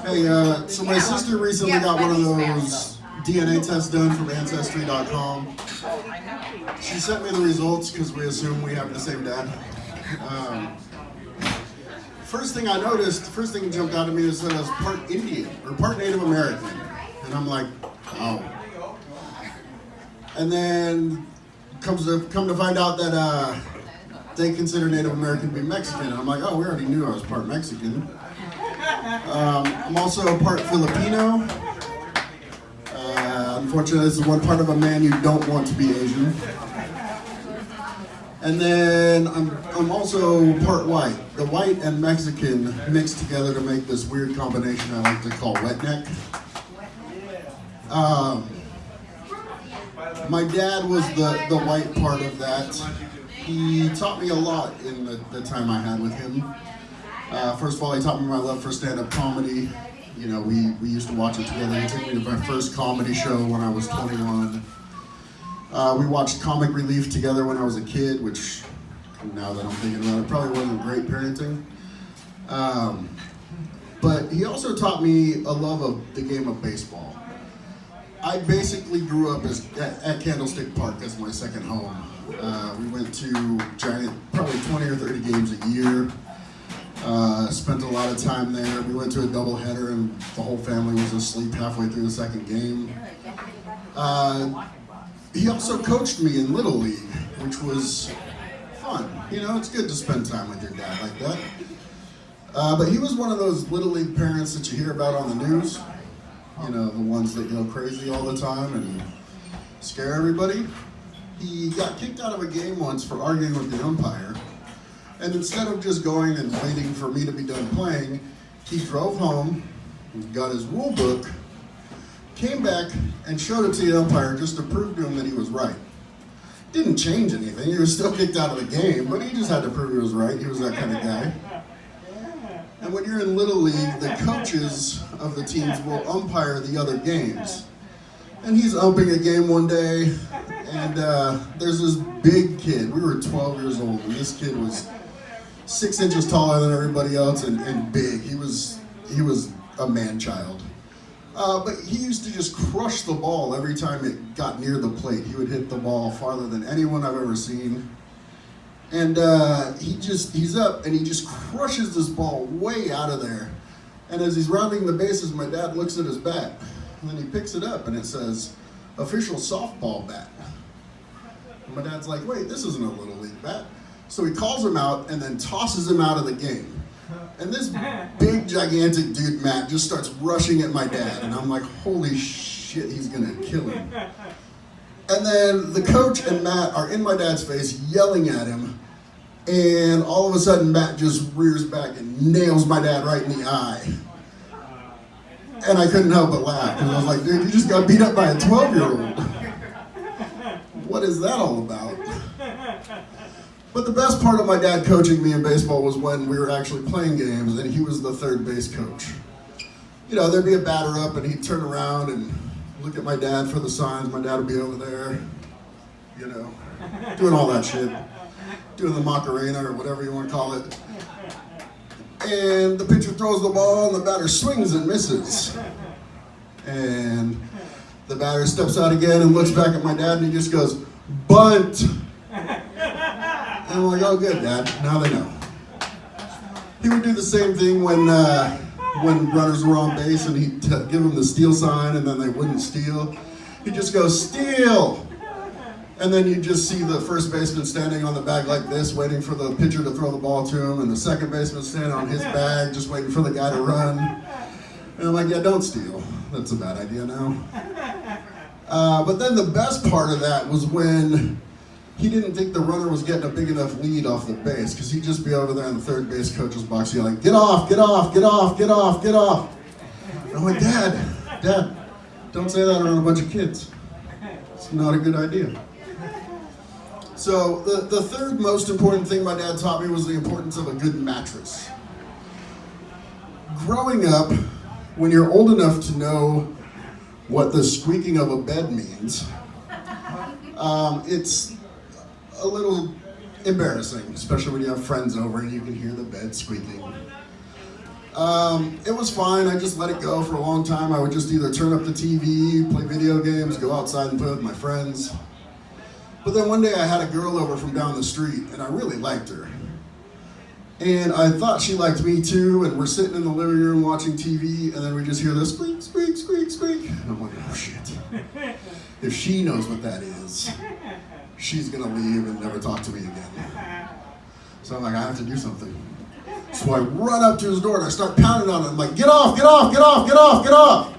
Hey, so my sister recently got one of those DNA tests done from Ancestry.com. She sent me the results because we assume we have the same dad. First thing I noticed, the first thing that jumped out at me is that I was part Indian or part Native American. And I'm like, oh. And then come to find out that they consider Native American to be Mexican. And I'm like, oh, we already knew I was part Mexican. I'm also part Filipino. Unfortunately, this is one part of a man you don't want to be Asian. And then I'm also part white. The white and Mexican mixed together to make this weird combination I like to call wetneck. My dad was the white part of that. He taught me a lot in the time I had with him. First of all, he taught me my love for stand-up comedy. You know, we used to watch it together. He took me to my first comedy show when I was 21. We watched Comic Relief together when I was a kid, which, now that I'm thinking about it, probably wasn't great parenting. But he also taught me a love of the game of baseball. I basically grew up at Candlestick Park as my second home. We went to probably 20 or 30 games a year. Spent a lot of time there. We went to a doubleheader and the whole family was asleep halfway through the second game. He also coached me in Little League, which was fun. You know, it's good to spend time with your dad like that. But he was one of those Little League parents that you hear about on the news. You know, the ones that go crazy all the time and scare everybody. He got kicked out of a game once for arguing with the umpire. And instead of just going and waiting for me to be done playing, he drove home, got his rule book, came back and showed it to the umpire just to prove to him that he was right. Didn't change anything. He was still kicked out of the game, but he just had to prove he was right. He was that kind of guy. And when you're in Little League, the coaches of the teams will umpire the other games. And he's umping a game one day, and there's this big kid. We were 12 years old, and this kid was 6 inches taller than everybody else and big. He was a man-child. But he used to just crush the ball every time it got near the plate. He would hit the ball farther than anyone I've ever seen. And he's up and he just crushes this ball way out of there. And as he's rounding the bases, my dad looks at his bat. And then he picks it up and it says, official softball bat. And my dad's like, wait, this isn't a Little League bat. So he calls him out and then tosses him out of the game. And this big, gigantic dude, Matt, just starts rushing at my dad. And I'm like, holy shit, he's gonna kill him. And then the coach and Matt are in my dad's face yelling at him. And all of a sudden, Matt just rears back and nails my dad right in the eye. And I couldn't help but laugh. Because I was like, dude, you just got beat up by a 12-year-old. What is that all about? But the best part of my dad coaching me in baseball was when we were actually playing games and he was the third base coach. You know, there'd be a batter up and he'd turn around and look at my dad for the signs. My dad would be over there, you know, doing all that shit. Doing the Macarena or whatever you want to call it. And the pitcher throws the ball and the batter swings and misses. And the batter steps out again and looks back at my dad and he just goes, bunt. And I'm like, oh good, Dad, now they know. He would do the same thing when runners were on base and he'd give them the steal sign and then they wouldn't steal. He'd just go, steal! And then you'd just see the first baseman standing on the bag like this, waiting for the pitcher to throw the ball to him, and the second baseman standing on his bag, just waiting for the guy to run. And I'm like, yeah, don't steal. That's a bad idea now. But then the best part of that was when he didn't think the runner was getting a big enough lead off the base, because he'd just be over there in the third base coach's box yelling, get off, get off, get off, get off, get off. And I'm like, Dad, don't say that around a bunch of kids. It's not a good idea. So the third most important thing my dad taught me was the importance of a good mattress. Growing up, when you're old enough to know what the squeaking of a bed means, it's a little embarrassing, especially when you have friends over and you can hear the bed squeaking. It was fine. I just let it go for a long time. I would just either turn up the TV, play video games, go outside and play with my friends. But then one day I had a girl over from down the street, and I really liked her. And I thought she liked me too, and we're sitting in the living room watching TV, and then we just hear this squeak, squeak, squeak, squeak. And I'm like, oh shit. If she knows what that is, she's gonna leave and never talk to me again. So I'm like, I have to do something. So I run up to his door and I start pounding on it. I'm like, get off, get off, get off, get off, get off.